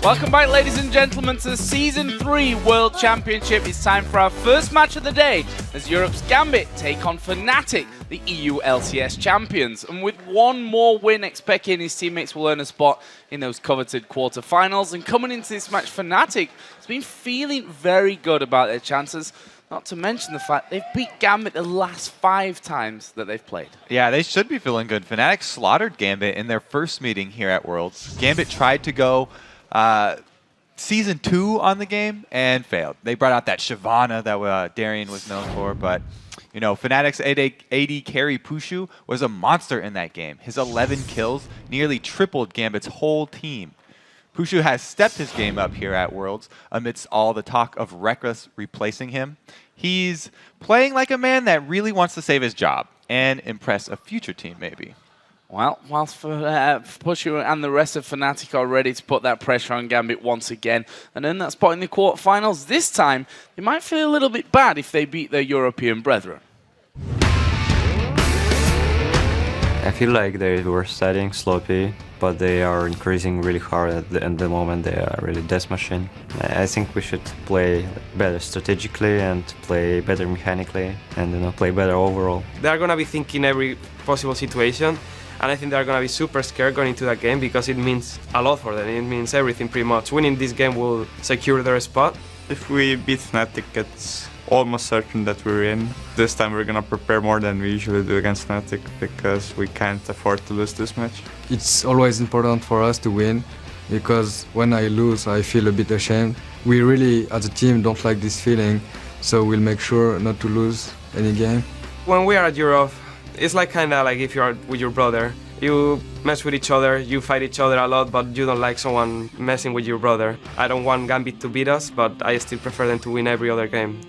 Welcome back, ladies and gentlemen, to the Season 3 World Championship. It's time for our first match of the day as Europe's Gambit take on Fnatic, the EU LCS champions. And with one more win, xPeke and his teammates will earn a spot in those coveted quarterfinals. And coming into this match, Fnatic has been feeling very good about their chances. Not to mention the fact they've beat Gambit the last 5 times that they've played. Yeah, they should be feeling good. Fnatic slaughtered Gambit in their first meeting here at Worlds. Gambit tried to go Season 2 on the game and failed. They brought out that Shyvana that Darian was known for, but you know, Fnatic's AD carry Pushu was a monster in that game. His 11 kills nearly tripled Gambit's whole team. Pushu has stepped his game up here at Worlds amidst all the talk of Reckless replacing him. He's playing like a man that really wants to save his job and impress a future team, maybe. Well, whilst Pushu and the rest of Fnatic are ready to put that pressure on Gambit once again and earn that spot in the quarterfinals, this time they might feel a little bit bad if they beat their European brethren. I feel like they were starting sloppy, but they are increasing really hard at the moment. They are really death machine. I think we should play better strategically and play better mechanically and play better overall. They're going to be thinking every possible situation, and I think they're going to be super scared going into that game because it means a lot for them. It means everything pretty much. Winning this game will secure their spot. If we beat Fnatic, it's almost certain that we're in. This time we're gonna prepare more than we usually do against Fnatic because we can't afford to lose this match. It's always important for us to win because when I lose I feel a bit ashamed. We really as a team don't like this feeling, so we'll make sure not to lose any game. When we are at Europe, it's like kinda like if you're with your brother. You mess with each other, you fight each other a lot, but you don't like someone messing with your brother. I don't want Gambit to beat us, but I still prefer them to win every other game.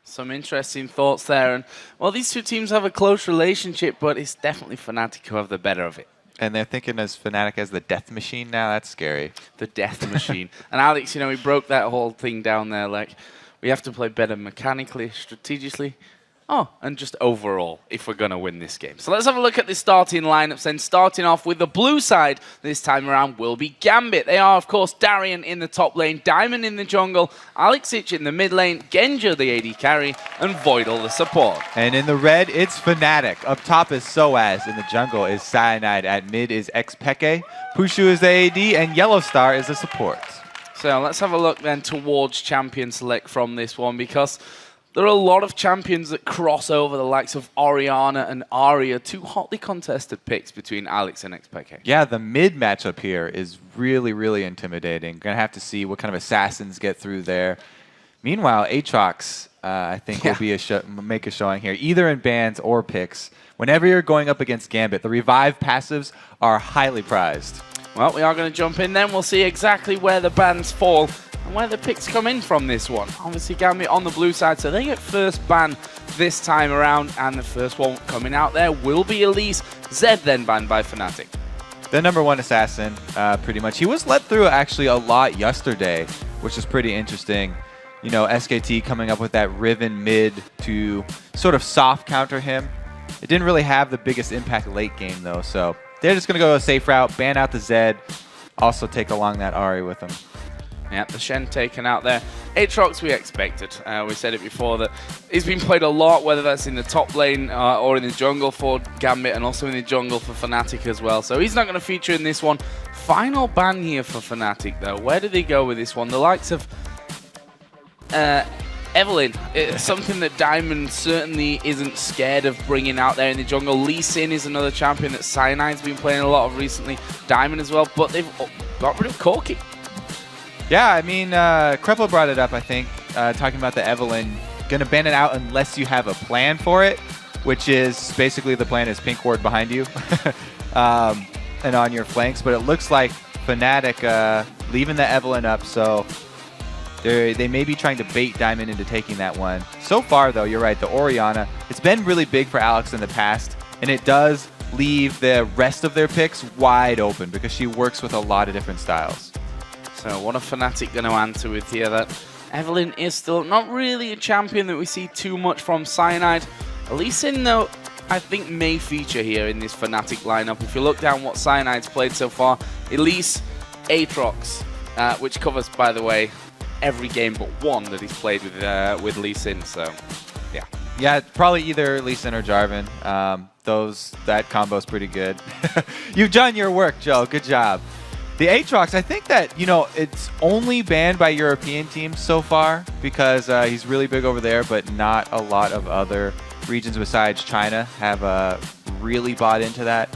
Some interesting thoughts there. And well, these two teams have a close relationship, but it's definitely Fnatic who have the better of it. And they're thinking as Fnatic as the death machine now. That's scary. The death machine. And Alex, you know, he broke that whole thing down there. Like, we have to play better mechanically, strategically. Oh, and just overall, if we're going to win this game. So let's have a look at the starting lineups then. Starting off with the blue side this time around will be Gambit. They are, of course, Darian in the top lane, Diamond in the jungle, Alexic in the mid lane, Genja the AD carry, and Voidal the support. And in the red, it's Fnatic. Up top is Soaz. In the jungle is Cyanide. At mid is xPeke. Pushu is the AD, and Yellow Star is the support. So let's have a look then towards champion select from this one, because there are a lot of champions that cross over, the likes of Orianna and Arya, 2 hotly contested picks between Alex and xPeke. Yeah, the mid matchup here is really, really intimidating. Gonna have to see what kind of assassins get through there. Meanwhile, Aatrox, I think, will be make a showing here, either in bans or picks. Whenever you're going up against Gambit, the revive passives are highly prized. Well, we are going to jump in then. We'll see exactly where the bans fall and where the picks come in from this one. Obviously, Gambit on the blue side, so they get first ban this time around, and the first one coming out there will be Elise. Zed then banned by Fnatic. The #1 assassin, pretty much. He was let through actually a lot yesterday, which is pretty interesting. You know, SKT coming up with that Riven mid to sort of soft counter him. It didn't really have the biggest impact late game, though, so they're just going to go a safe route, ban out the Zed, also take along that Ahri with them. Yeah, the Shen taken out there. Aatrox we expected. We said it before that he's been played a lot, whether that's in the top lane or in the jungle for Gambit, and also in the jungle for Fnatic as well. So he's not going to feature in this one. Final ban here for Fnatic, though. Where do they go with this one? The likes of Evelynn, it's something that Diamond certainly isn't scared of bringing out there in the jungle. Lee Sin is another champion that Cyanide's been playing a lot of recently. Diamond as well, but they've got rid of Corki. Yeah, I mean, Kreppel brought it up, I think, talking about the Evelynn. Gonna ban it out unless you have a plan for it, which is basically the plan is pink ward behind you and on your flanks. But it looks like Fnatic leaving the Evelynn up, so they may be trying to bait Diamond into taking that one. So far, though, you're right, the Orianna, it's been really big for Alex in the past, and it does leave the rest of their picks wide open because she works with a lot of different styles. So what are Fnatic going to answer with here? That Evelynn is still not really a champion that we see too much from Cyanide. Elise, though, I think may feature here in this Fnatic lineup. If you look down what Cyanide's played so far, Elise Aatrox, which covers, by the way, every game but one that he's played with Lee Sin. So, yeah. Yeah, probably either Lee Sin or Jarvan. That combo's pretty good. You've done your work, Joe. Good job. The Aatrox, I think that, you know, it's only banned by European teams so far because he's really big over there, but not a lot of other regions besides China have really bought into that.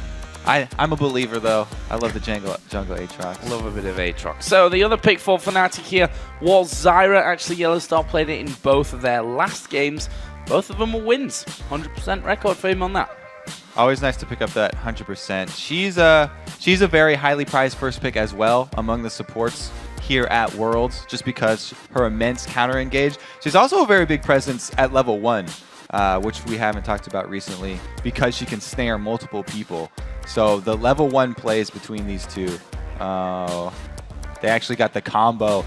I'm a believer, though. I love the jungle Aatrox. Love a bit of Aatrox. So the other pick for Fnatic here was Zyra. Actually, Yellowstar played it in both of their last games. Both of them were wins. 100% record for him on that. Always nice to pick up that 100%. She's a very highly prized first pick as well among the supports here at Worlds, just because her immense counter engage. She's also a very big presence at level 1, which we haven't talked about recently, because she can snare multiple people. So the level 1 plays between these two. They actually got the combo,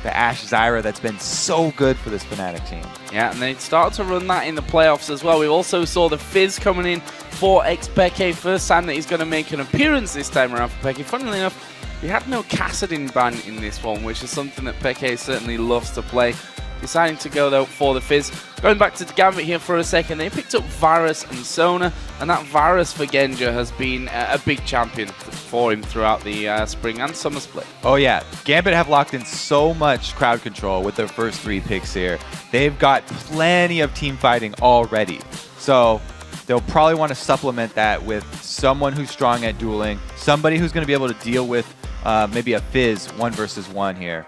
the Ashe Zyra, that's been so good for this Fnatic team. Yeah, and they started to run that in the playoffs as well. We also saw the Fizz coming in for xPeke. First time that he's going to make an appearance this time around for Peke. Funnily enough, he had no Kassadin ban in this one, which is something that Peke certainly loves to play. Deciding to go, though, for the Fizz. Going back to Gambit here for a second, they picked up Varus and Sona, and that Varus for Genja has been a big champion for him throughout the spring and summer split. Oh yeah, Gambit have locked in so much crowd control with their first 3 picks here. They've got plenty of team fighting already. So they'll probably want to supplement that with someone who's strong at dueling, somebody who's going to be able to deal with maybe a Fizz 1 versus 1 here.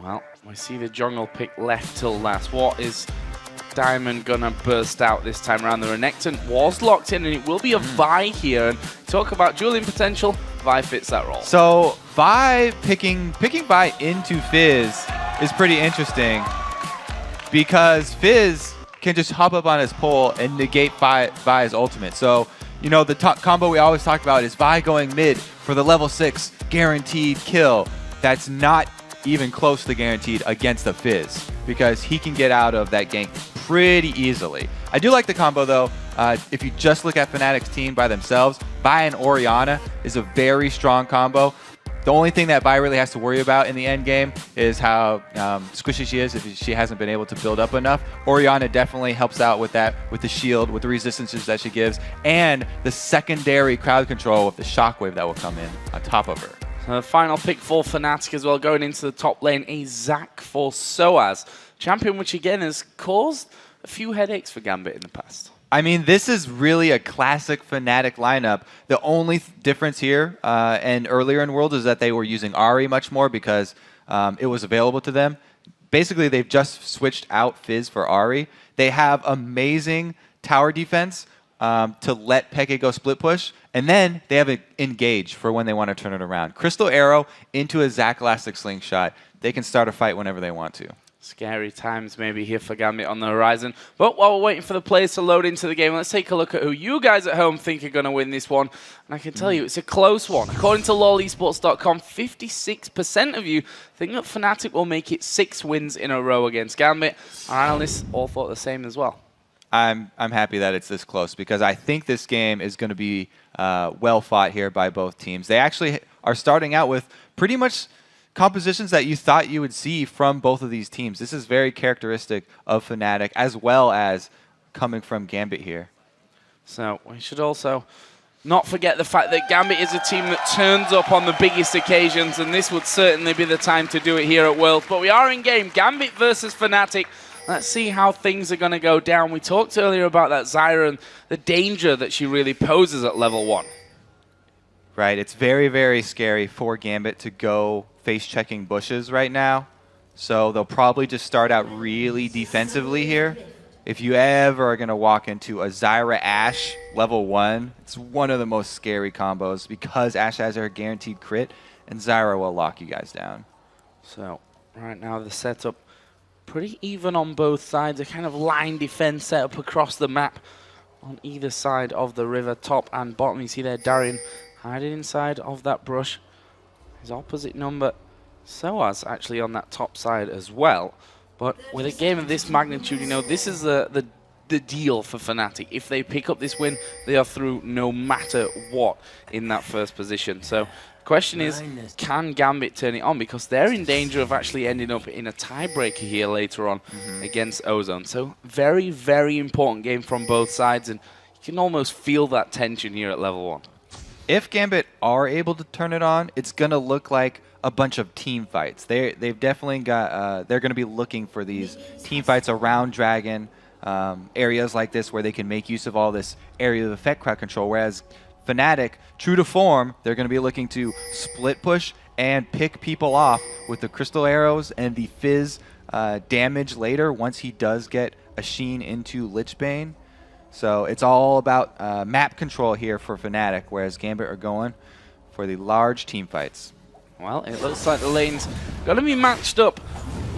Well, we see the jungle pick left till last. What is Diamond gonna burst out this time around? The Renekton was locked in, and it will be a Vi here. And talk about dueling potential, Vi fits that role. So Vi picking Vi into Fizz is pretty interesting, because Fizz can just hop up on his pole and negate Vi's ultimate. So, you know, the combo we always talk about is Vi going mid for the level 6 guaranteed kill. That's not even close to guaranteed against the Fizz, because he can get out of that gank pretty easily. I do like the combo, though. If you just look at Fnatic's team by themselves, Vi and Orianna is a very strong combo. The only thing that Vi really has to worry about in the end game is how squishy she is if she hasn't been able to build up enough. Orianna definitely helps out with that, with the shield, with the resistances that she gives, and the secondary crowd control with the shockwave that will come in on top of her. The final pick for Fnatic as well, going into the top lane, a Zac for Soaz. Champion which again has caused a few headaches for Gambit in the past. I mean, this is really a classic Fnatic lineup. The only difference here and earlier in Worlds is that they were using Ahri much more because it was available to them. Basically, they've just switched out Fizz for Ahri. They have amazing tower defense to let Peke go split push, and then they have an engage for when they want to turn it around. Crystal Arrow into a Zac Elastic Slingshot. They can start a fight whenever they want to. Scary times maybe here for Gambit on the horizon. But while we're waiting for the players to load into the game, let's take a look at who you guys at home think are going to win this one. And I can tell you, it's a close one. According to lolesports.com, 56% of you think that Fnatic will make it 6 wins in a row against Gambit. Our analysts all thought the same as well. I'm happy that it's this close, because I think this game is going to be well fought here by both teams. They actually are starting out with pretty much compositions that you thought you would see from both of these teams. This is very characteristic of Fnatic, as well as coming from Gambit here. So we should also not forget the fact that Gambit is a team that turns up on the biggest occasions, and this would certainly be the time to do it here at Worlds. But we are in game, Gambit versus Fnatic. Let's see how things are going to go down. We talked earlier about that Zyra and the danger that she really poses at level 1. Right, it's very, very scary for Gambit to go face-checking bushes right now. So they'll probably just start out really defensively here. If you ever are going to walk into a Zyra Ashe level 1, it's one of the most scary combos, because Ashe has her guaranteed crit, and Zyra will lock you guys down. So right now the setup pretty even on both sides. A kind of line defense setup across the map on either side of the river, top and bottom. You see there Darian hiding inside of that brush. His opposite number, Soaz, actually on that top side as well. But with a game of this magnitude, you know, this is the deal for Fnatic. If they pick up this win, they are through no matter what in that first position. So Question is, can Gambit turn it on? Because they're in danger of actually ending up in a tiebreaker here later on against Ozone. So very, very important game from both sides, and you can almost feel that tension here at level 1. If Gambit are able to turn it on, it's going to look like a bunch of team fights. They've definitely got, they're going to be looking for these team fights around Dragon, areas like this where they can make use of all this area of effect crowd control, whereas Fnatic, true to form, they're going to be looking to split push and pick people off with the crystal arrows and the fizz damage later once he does get a sheen into Lichbane. So it's all about map control here for Fnatic, whereas Gambit are going for the large team fights. Well, it looks like the lane's going to be matched up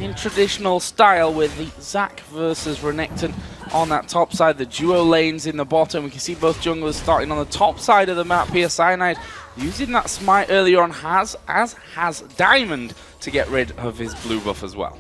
in traditional style with the Zac versus Renekton on that top side, the duo lanes in the bottom. We can see both junglers starting on the top side of the map here. Cyanide using that smite earlier on, as has Diamond to get rid of his blue buff as well.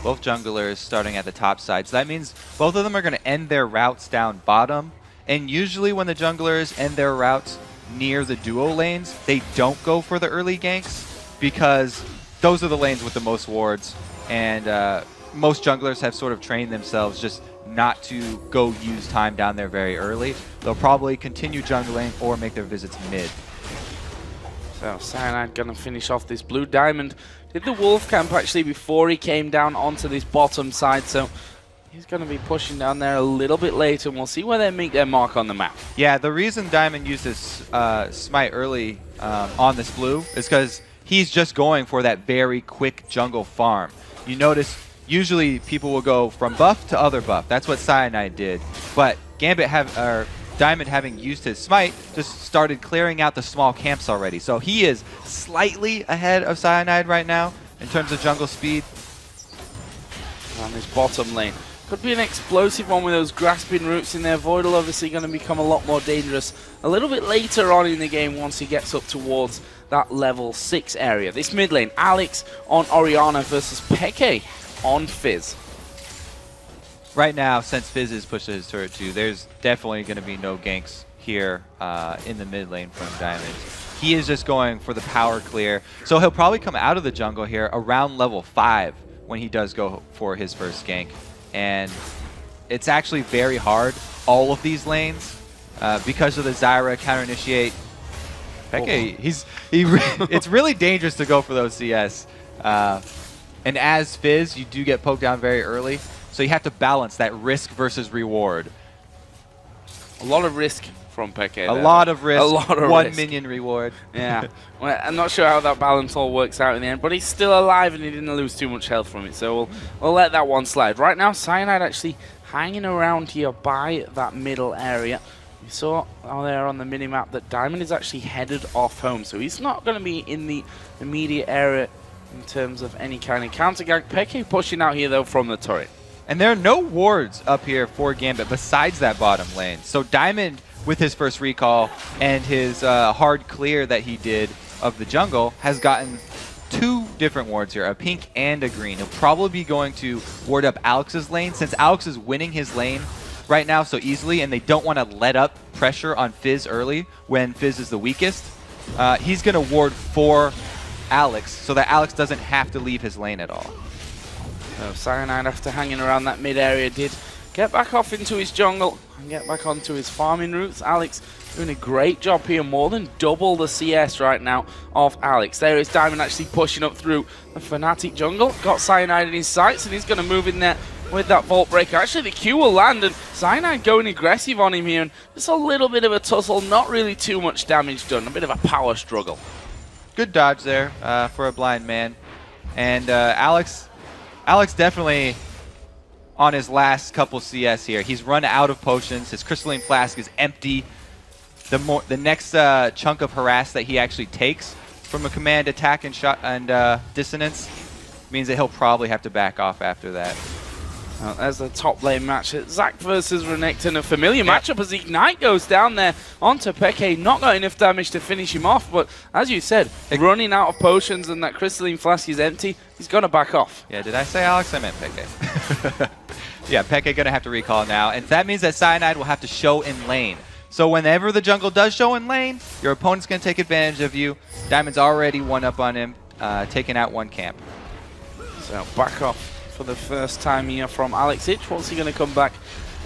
Both junglers starting at the top side, so that means both of them are going to end their routes down bottom. And usually when the junglers end their routes near the duo lanes, they don't go for the early ganks because those are the lanes with the most wards, and most junglers have sort of trained themselves just not to go use time down there very early. They'll probably continue jungling or make their visits mid. So Cyanide gonna finish off this blue. Diamond did the wolf camp actually before he came down onto this bottom side, so he's gonna be pushing down there a little bit later, and we'll see where they make their mark on the map. Yeah, the reason Diamond used this smite early on this blue is because he's just going for that very quick jungle farm. You notice usually people will go from buff to other buff. That's what Cyanide did. But Diamond, having used his smite, just started clearing out the small camps already. So he is slightly ahead of Cyanide right now in terms of jungle speed. On this bottom lane. Could be an explosive one with those grasping roots in there. Voidal obviously going to become a lot more dangerous a little bit later on in the game once he gets up towards that level 6 area. This mid lane, Alex on Orianna versus Peke on Fizz. Right now, since Fizz is pushing his turret too, there's definitely going to be no ganks here in the mid lane from Diamond. He is just going for the power clear. So he'll probably come out of the jungle here around level 5 when he does go for his first gank. And it's actually very hard, all of these lanes, because of the Zyra counter-initiate. Peke, it's really dangerous to go for those CS. And as Fizz, you do get poked down very early, so you have to balance that risk versus reward. A lot of risk from Peke. A lot of risk, one risk. Minion reward. Yeah, well, I'm not sure how that balance all works out in the end, but he's still alive and he didn't lose too much health from it, so we'll let that one slide. Right now, Cyanide actually hanging around here by that middle area. We saw there on the minimap that Diamond is actually headed off home, so he's not going to be in the immediate area in terms of any kind of counter gank. Peke pushing out here though from the turret. And there are no wards up here for Gambit besides that bottom lane. So Diamond, with his first recall and his hard clear that he did of the jungle, has gotten 2 different wards here, a pink and a green. He'll probably be going to ward up Alex's lane, since Alex is winning his lane right now so easily, and they don't want to let up pressure on Fizz early when Fizz is the weakest. He's going to ward for Alex so that Alex doesn't have to leave his lane at all. So Cyanide, after hanging around that mid area, did get back off into his jungle and get back onto his farming routes. Alex doing a great job here, more than double the CS right now of Alex. There is Diamond actually pushing up through the Fnatic jungle. Got Cyanide in his sights and he's going to move in there with that Vault Breaker. Actually, the Q will land and Cyanide going aggressive on him here. And just a little bit of a tussle, not really too much damage done. A bit of a power struggle. Good dodge there for a blind man. And Alex definitely on his last couple CS here. He's run out of potions. His crystalline flask is empty. The next chunk of harass that he actually takes from a command attack and dissonance means that he'll probably have to back off after that. Well, there's the top lane match. Zac versus Renekton, a familiar matchup as Ignite goes down there onto Peke. Not got enough damage to finish him off, but as you said, running out of potions and that crystalline flask is empty, he's going to back off. Yeah, did I say Alex? I meant Peke. Yeah, Peke going to have to recall now, and that means that Cyanide will have to show in lane. So whenever the jungle does show in lane, your opponent's going to take advantage of you. Diamond's already one up on him, taking out one camp. So back off for the first time here from Alex Ich. What's he going to come back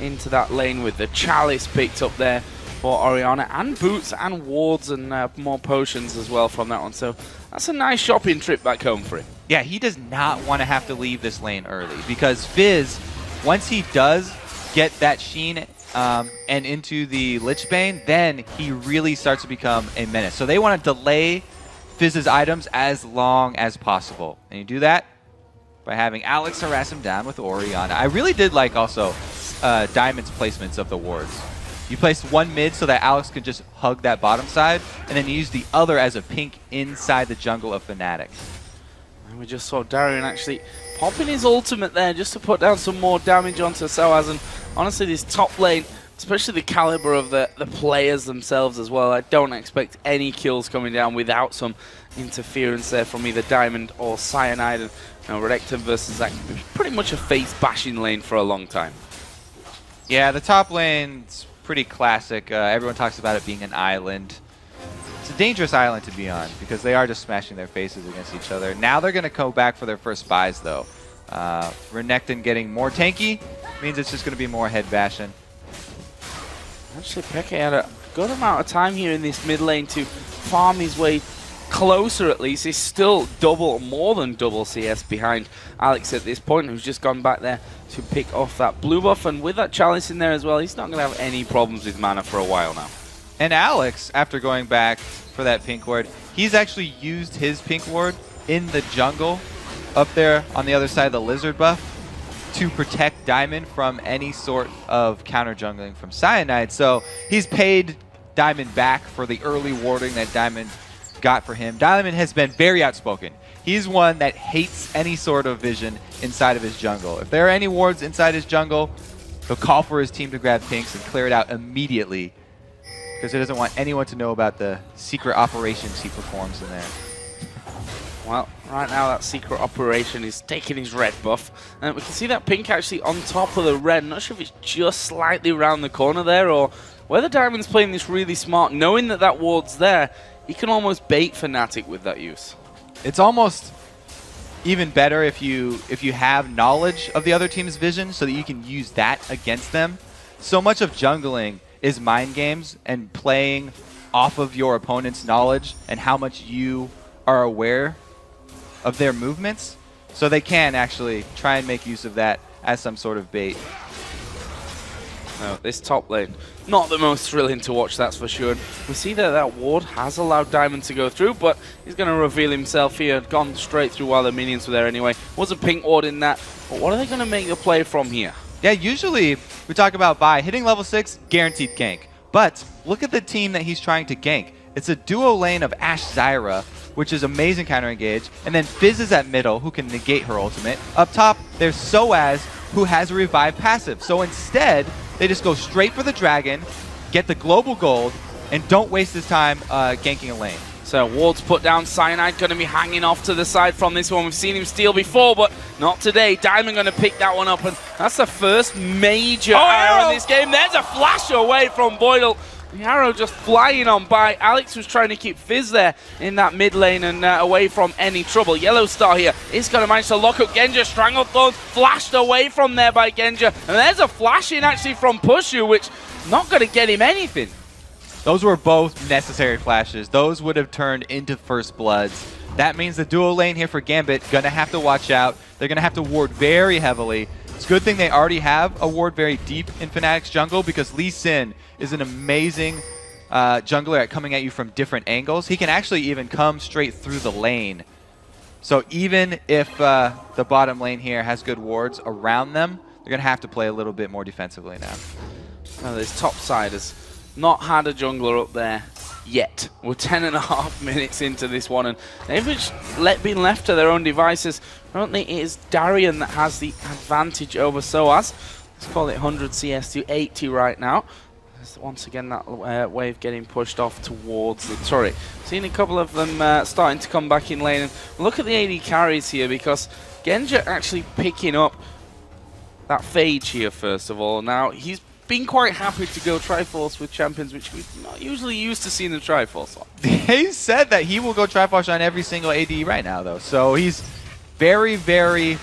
into that lane with? The Chalice picked up there for Orianna, and boots and wards and more potions as well from that one. So that's a nice shopping trip back home for him. Yeah, he does not want to have to leave this lane early because Fizz, once he does get that Sheen and into the Lich Bane, then he really starts to become a menace. So they want to delay Fizz's items as long as possible. And you do that by having Alex harass him down with Orianna. I really did like also Diamond's placements of the wards. You placed one mid so that Alex could just hug that bottom side, and then you use the other as a pink inside the jungle of Fnatic. And we just saw Darian actually popping his ultimate there just to put down some more damage onto Soaz. And honestly, this top lane, especially the caliber of the players themselves as well, I don't expect any kills coming down without some interference there from either Diamond or Cyanide. And Redector versus Zach, pretty much a face bashing lane for a long time. Yeah, the top lane's pretty classic. Everyone talks about it being an island. It's a dangerous island to be on because they are just smashing their faces against each other. Now they're going to go back for their first buys, though. Renekton getting more tanky means it's just going to be more head bashing. Actually, Peke had a good amount of time here in this mid lane to farm his way closer at least. He's still more than double CS behind Alex at this point, who's just gone back there to pick off that blue buff. And with that Chalice in there as well, he's not going to have any problems with mana for a while now. And Alex, after going back for that pink ward, he's actually used his pink ward in the jungle up there on the other side of the lizard buff to protect Diamond from any sort of counter jungling from Cyanide. So he's paid Diamond back for the early warding that Diamond got for him. Diamond has been very outspoken. He's one that hates any sort of vision inside of his jungle. If there are any wards inside his jungle, he'll call for his team to grab pinks and clear it out immediately because he doesn't want anyone to know about the secret operations he performs in there. Well, right now that secret operation is taking his red buff. And we can see that pink actually on top of the red. I'm not sure if it's just slightly around the corner there or whether Diamond's playing this really smart, knowing that that ward's there. He can almost bait Fnatic with that use. It's almost even better if you have knowledge of the other team's vision so that you can use that against them. So much of jungling is mind games and playing off of your opponent's knowledge and how much you are aware of their movements. So they can actually try and make use of that as some sort of bait. No, this top lane, not the most thrilling to watch, that's for sure. We see that that ward has allowed Diamond to go through, but he's going to reveal himself here. Gone straight through while the minions were there anyway. Was a pink ward in that, but what are they going to make the play from here? Yeah, usually we talk about buy. Hitting level 6, guaranteed gank. But look at the team that he's trying to gank. It's a duo lane of Ashe Zyra, which is amazing counter engage, and then Fizz is at middle, who can negate her ultimate. Up top, there's Soaz, who has a revive passive. So instead, they just go straight for the dragon, get the global gold, and don't waste his time ganking a lane. So ward's put down. Cyanide going to be hanging off to the side from this one. We've seen him steal before, but not today. Diamond going to pick that one up, and that's the first major arrow in this game. There's a flash away from Boydell. The arrow just flying on by. Alex was trying to keep Fizz there in that mid lane and away from any trouble. Yellow Star here is going to manage to lock up Genja. Stranglethorn flashed away from there by Genja. And there's a flash in actually from Pushu, which not going to get him anything. Those were both necessary flashes. Those would have turned into first bloods. That means the duo lane here for Gambit going to have to watch out. They're going to have to ward very heavily. It's a good thing they already have a ward very deep in Fnatic's jungle because Lee Sin is an amazing jungler at coming at you from different angles. He can actually even come straight through the lane. So even if the bottom lane here has good wards around them, they're going to have to play a little bit more defensively now. Now this top side has not had a jungler up there yet. We're 10.5 minutes into this one, and they've just been left to their own devices. Currently, it is Darian that has the advantage over Soaz. Let's call it 100 CS to 80 right now. There's once again that wave getting pushed off towards the turret. Seeing a couple of them starting to come back in lane. And look at the AD carries here, because Genja actually picking up that Phage here, first of all. Now, he's been quite happy to go Triforce with champions, which we're not usually used to seeing the Triforce on. He said that he will go Triforce on every single AD right now, though. So he's very, very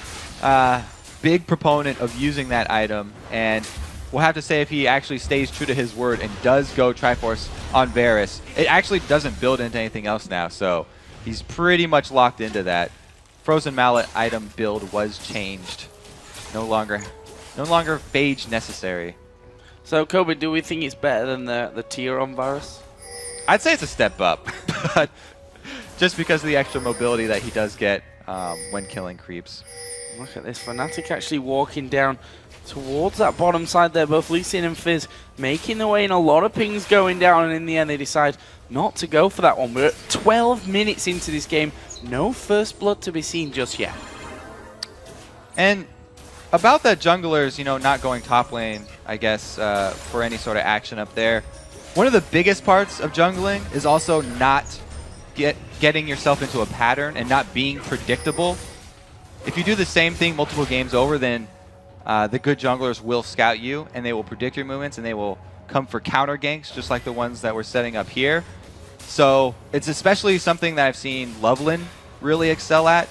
big proponent of using that item. And we'll have to say if he actually stays true to his word and does go Triforce on Varus. It actually doesn't build into anything else now, so he's pretty much locked into that. Frozen Mallet item build was changed. No longer phage necessary. So, Kobe, do we think it's better than the tier on Varus? I'd say it's a step up, but just because of the extra mobility that he does get when killing creeps. Look at this, Fnatic actually walking down towards that bottom side there. Both Lee Sin and Fizz making their way, and a lot of pings going down, and in the end they decide not to go for that one. We're at 12 minutes into this game. No first blood to be seen just yet. And about that junglers, you know, not going top lane, I guess, for any sort of action up there. One of the biggest parts of jungling is also not getting yourself into a pattern and not being predictable. If you do the same thing multiple games over, then the good junglers will scout you, and they will predict your movements, and they will come for counter ganks, just like the ones that we're setting up here. So it's especially something that I've seen Loveland really excel at.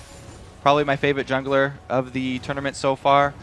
Probably my favorite jungler of the tournament so far.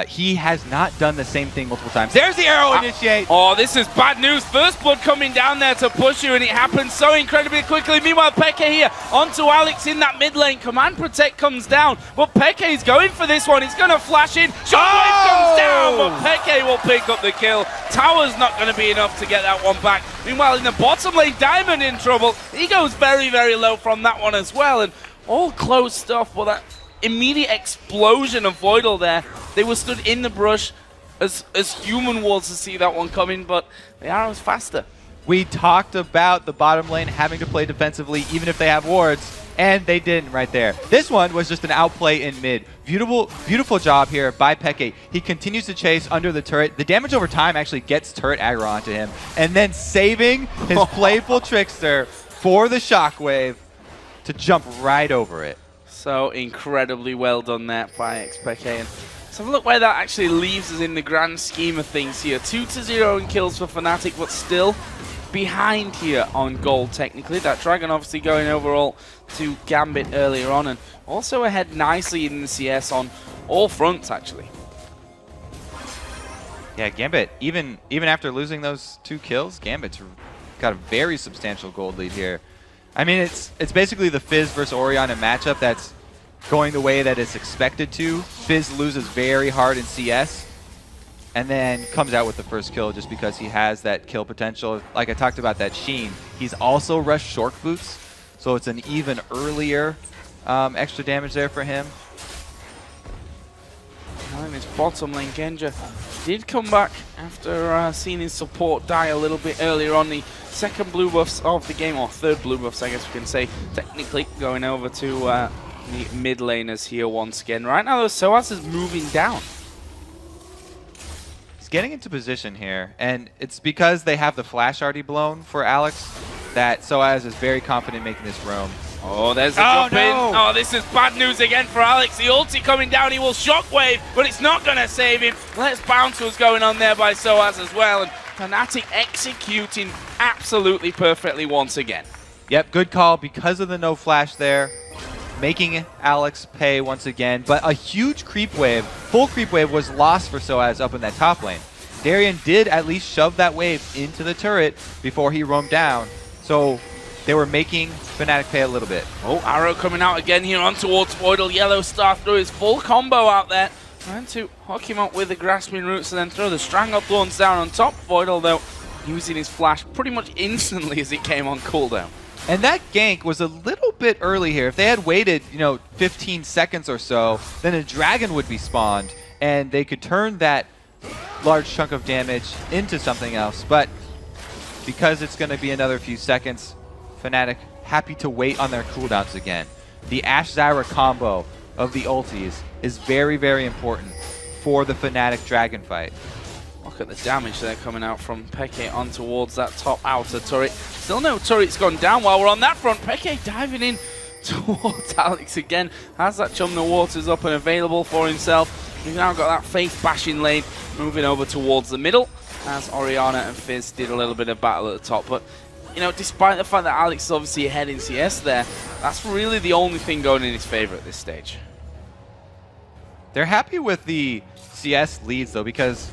He has not done the same thing multiple times. There's the arrow initiate! Oh, this is bad news. First blood coming down there to push you, and it happens so incredibly quickly. Meanwhile, Peke here onto Alex in that mid lane. Command Protect comes down, but Peke is going for this one. He's going to flash in. Shockwave comes down, but Peke will pick up the kill. Tower's not going to be enough to get that one back. Meanwhile, in the bottom lane, Diamond in trouble. He goes very, very low from that one as well, and all close stuff, but that immediate explosion of Voidal there. They were stood in the brush as human walls to see that one coming, but the arrow's faster. We talked about the bottom lane having to play defensively even if they have wards, and they didn't right there. This one was just an outplay in mid. Beautiful job here by Peke. He continues to chase under the turret. The damage over time actually gets turret aggro onto him, and then saving his playful Trickster for the shockwave to jump right over it. So incredibly well done there by xPeke. And let's have a look where that actually leaves us in the grand scheme of things here. 2-0 in kills for Fnatic, but still behind here on gold technically. That Dragon obviously going overall to Gambit earlier on, and also ahead nicely in the CS on all fronts actually. Yeah, Gambit, even after losing those 2 kills, Gambit's got a very substantial gold lead here. I mean, it's basically the Fizz versus Orianna matchup that's going the way that it's expected to. Fizz loses very hard in CS, and then comes out with the first kill just because he has that kill potential. Like I talked about that Sheen, he's also rushed short boots, so it's an even earlier extra damage there for him. And his bottom lane, Genja, did come back after seeing his support die a little bit earlier on. The second blue buffs of the game, or third blue buffs I guess we can say, technically going over to the mid laners here once again. Right now though, Soaz is moving down. He's getting into position here, and it's because they have the flash already blown for Alex that Soaz is very confident making this roam. Oh, there's the jump in. Oh, this is bad news again for Alex. The ulti coming down, he will shockwave, but it's not going to save him. Let's bounce was going on there by Soaz as well, and Fnatic executing absolutely perfectly once again. Yep, good call because of the no flash there, making Alex pay once again. But a huge creep wave, full creep wave was lost for Soaz up in that top lane. Darien did at least shove that wave into the turret before he roamed down, so they were making Fnatic pay a little bit. Oh, arrow coming out again here on towards Voidal. Yellow Star through his full combo out there. Trying to hook him up with the grasping roots and then throw the Strangle Thorns down on top. Voidal, though, using his flash pretty much instantly as it came on cooldown. And that gank was a little bit early here. If they had waited, 15 seconds or so, then a dragon would be spawned, and they could turn that large chunk of damage into something else. But because it's going to be another few seconds, Fnatic happy to wait on their cooldowns again. The Ashe Zyra combo of the ultis is very, very important for the Fnatic dragon fight. Look at the damage there coming out from Peke on towards that top outer turret. Still no turret's gone down while we're on that front. Peke diving in towards Alex again. Has that Chum the Waters up and available for himself. We've now got that face bashing lane moving over towards the middle, as Orianna and Fizz did a little bit of battle at the top. But, you know, despite the fact that Alex is obviously ahead in CS there, that's really the only thing going in his favor at this stage. They're happy with the CS leads, though, because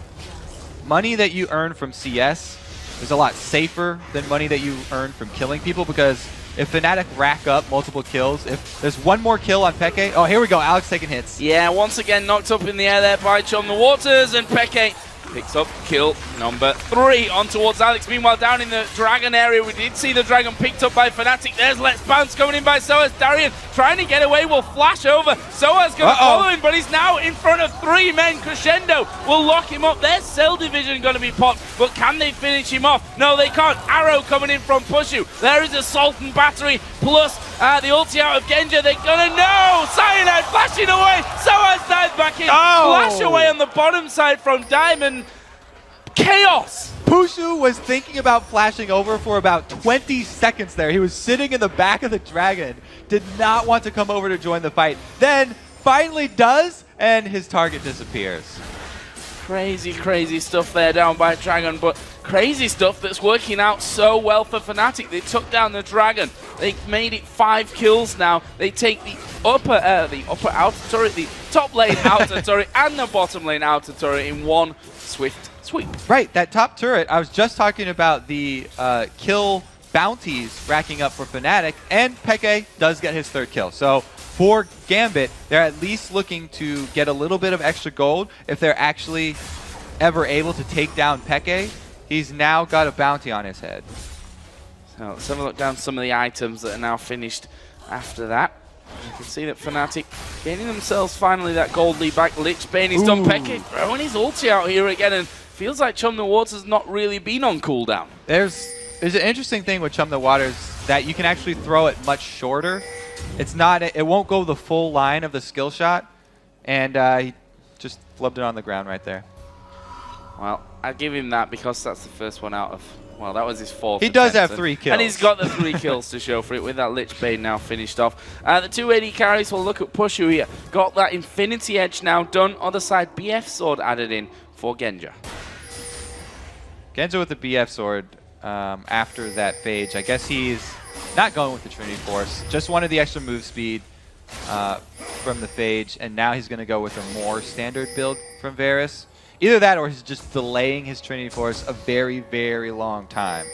money that you earn from CS is a lot safer than money that you earn from killing people, because if Fnatic rack up multiple kills, if there's one more kill on Peke, oh, here we go, Alex taking hits. Yeah, once again knocked up in the air there by Chum the Waters, and Peke picks up kill number 3 on towards Alex. Meanwhile, down in the Dragon area, we did see the Dragon picked up by Fnatic. There's Let's Bounce coming in by Soaz. Darian trying to get away, will flash over. Soaz going to follow him, but he's now in front of 3 men. Crescendo will lock him up. There's Cell Division going to be popped, but can they finish him off? No, they can't. Arrow coming in from Pushu. There is a Sultan Battery plus the ulti out of Genja. They're going to know. Cyanide flashing away. Soaz dives back in. Flash away on the bottom side from Diamond. Chaos! Pushu was thinking about flashing over for about 20 seconds there. He was sitting in the back of the Dragon, did not want to come over to join the fight. Then finally does, and his target disappears. Crazy, crazy stuff there down by Dragon, but crazy stuff that's working out so well for Fnatic. They took down the Dragon. They made it 5 kills now. They take the upper outer turret, the top lane outer turret, and the bottom lane outer turret in one swift sweep. Right, that top turret, I was just talking about the kill bounties racking up for Fnatic, and Peke does get his 3rd kill. So for Gambit, they're at least looking to get a little bit of extra gold if they're actually ever able to take down Peke. He's now got a bounty on his head. So let's have a look down some of the items that are now finished after that. You can see that Fnatic gaining themselves finally that gold lead back. Lichbane is done. Peke throwing his ulti out here again, and feels like Chum the Waters not really been on cooldown. There's an interesting thing with Chum the Waters that you can actually throw it much shorter. It's not, it won't go the full line of the skill shot, and he just flubbed it on the ground right there. Well, I'll give him that because that's the first one out of, well, that was his 4th. He does have 3 kills. And he's got the 3 kills to show for it with that Lichbane now finished off. The 280 carries, we'll look at Pushu here. Got that Infinity Edge now done. Other side, BF Sword added in for Genja. Genja with the BF Sword after that phage. I guess he's not going with the Trinity Force. Just wanted the extra move speed from the phage, and now he's going to go with a more standard build from Varus. Either that or he's just delaying his Trinity Force a very, very long time.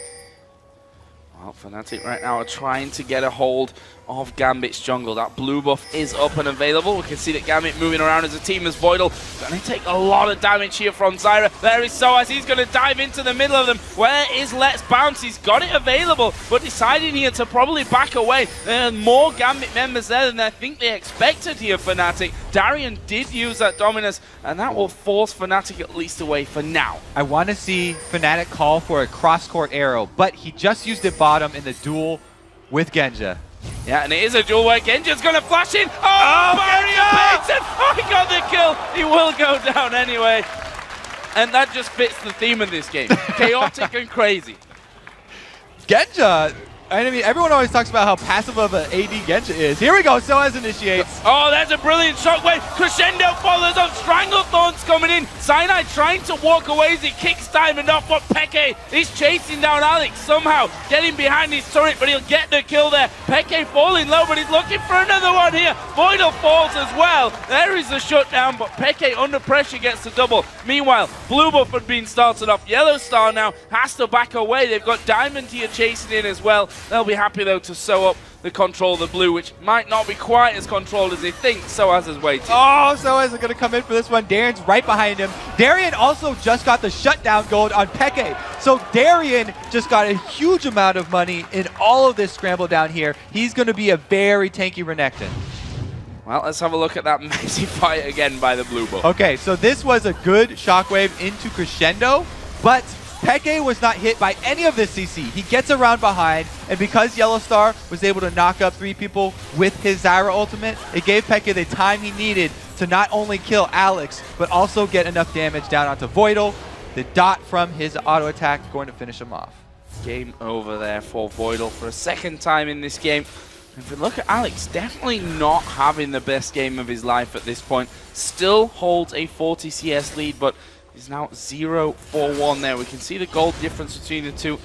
Well, Fnatic right now are trying to get a hold of Gambit's jungle. That blue buff is up and available. We can see that Gambit moving around as a team as Voidal. Going to take a lot of damage here from Zyra. There is Soaz. He's going to dive into the middle of them. Where is Let's Bounce? He's got it available, but deciding here to probably back away. There are more Gambit members there than I think they expected here, Fnatic. Darian did use that Dominus, and that will force Fnatic at least away for now. I want to see Fnatic call for a cross-court arrow, but he just used it bottom in the duel with Genja. Yeah, and it is a duel where Genja's going to flash in. Oh, barrier Payton! Oh, he got the kill. He will go down anyway. And that just fits the theme of this game. Chaotic and crazy. Genja, I mean, everyone always talks about how passive of an AD Genja is. Here we go, Soaz initiates. Oh, there's a brilliant shockwave. Crescendo follows up. Stranglethorns coming in. Cyanide trying to walk away as he kicks Diamond off, but Peke is chasing down Alex somehow, getting behind his turret, but he'll get the kill there. Peke falling low, but he's looking for another one here. Voidal falls as well. There is the shutdown, but Peke under pressure gets the double. Meanwhile, blue buff had been started off. Yellow Star now has to back away. They've got Diamond here chasing in as well. They'll be happy, though, to sew up the control of the blue, which might not be quite as controlled as they think. Soaz is waiting. Oh, Soaz is going to come in for this one. Darian's right behind him. Darian also just got the shutdown gold on Peke. So Darian just got a huge amount of money in all of this scramble down here. He's going to be a very tanky Renekton. Well, let's have a look at that messy fight again by the blue buff. Okay, so this was a good shockwave into Crescendo, but Peke was not hit by any of this CC. He gets around behind, and because Yellow Star was able to knock up 3 people with his Zyra ultimate, it gave Peke the time he needed to not only kill Alex, but also get enough damage down onto Voidal. The dot from his auto attack going to finish him off. Game over there for Voidal for a second time in this game. If we look at Alex, definitely not having the best game of his life at this point. Still holds a 40 CS lead, but is now 0-4-1 there. We can see the gold difference between the two.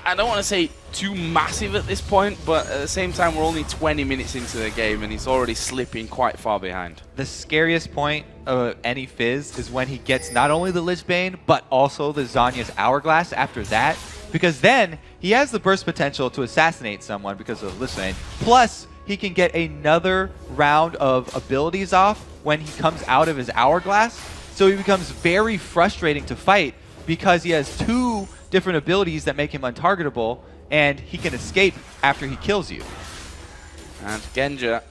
I don't want to say too massive at this point, but at the same time, we're only 20 minutes into the game, and he's already slipping quite far behind. The scariest point of any Fizz is when he gets not only the Lich Bane, but also the Zhonya's Hourglass after that, because then he has the burst potential to assassinate someone because of Lich Bane. Plus, he can get another round of abilities off when he comes out of his Hourglass, so he becomes very frustrating to fight because he has two different abilities that make him untargetable, and he can escape after he kills you. And Genja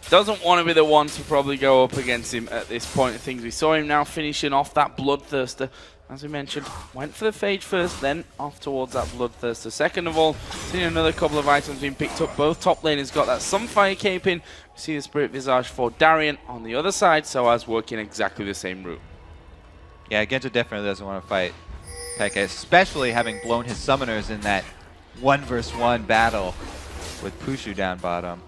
doesn't want to be the one to probably go up against him at this point of things. We saw him now finishing off that Bloodthirster. As we mentioned, went for the Phage first, then off towards that Bloodthirster. Second of all, seeing another couple of items being picked up. Both top laners got that Sunfire Cape in. We see the Spirit Visage for Darien on the other side, so as working exactly the same route. Yeah, Genja definitely doesn't want to fight Peke, especially having blown his summoners in that 1v1 battle with Pushu down bottom.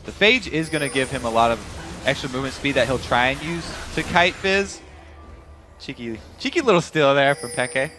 The Phage is going to give him a lot of extra movement speed that he'll try and use to kite Fizz. Cheeky little steal there from Peke.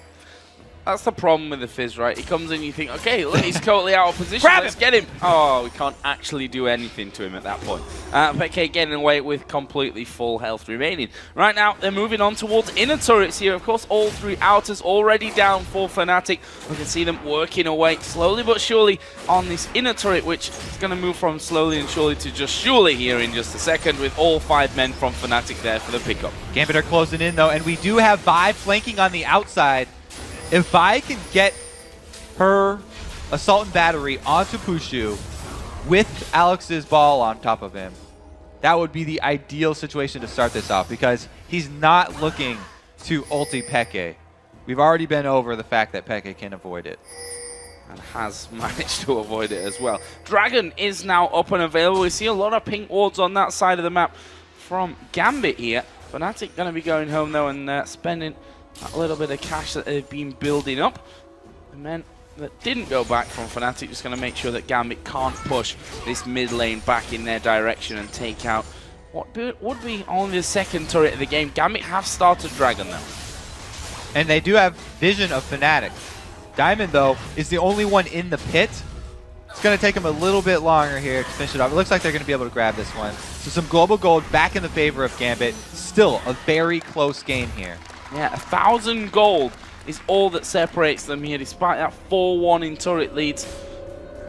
That's the problem with the Fizz, right? He comes in, you think, okay, look, he's totally out of position. Let's get him. Oh, we can't actually do anything to him at that point. Peke getting away with completely full health remaining. Right now, they're moving on towards inner turrets here. Of course, all three outers already down for Fnatic. We can see them working away slowly but surely on this inner turret, which is going to move from slowly and surely to just surely here in just a second, with all 5 men from Fnatic there for the pickup. Gambit are closing in, though, and we do have Vi flanking on the outside. If Vi can get her Assault and Battery onto Pushu with Alex's ball on top of him, that would be the ideal situation to start this off, because he's not looking to ulti Peke. We've already been over the fact that Peke can avoid it. And has managed to avoid it as well. Dragon is now up and available. We see a lot of pink wards on that side of the map from Gambit here. Fnatic going to be going home, though, and spending a little bit of cash that they've been building up. The men that didn't go back from Fnatic just going to make sure that Gambit can't push this mid lane back in their direction and take out what would be only the second turret of the game. Gambit have started Dragon, though. And they do have vision of Fnatic. Diamond, though, is the only one in the pit. It's going to take them a little bit longer here to finish it off. It looks like they're going to be able to grab this one. So some global gold back in the favor of Gambit. Still a very close game here. Yeah, 1,000 gold is all that separates them here, despite that 4-1 in turret leads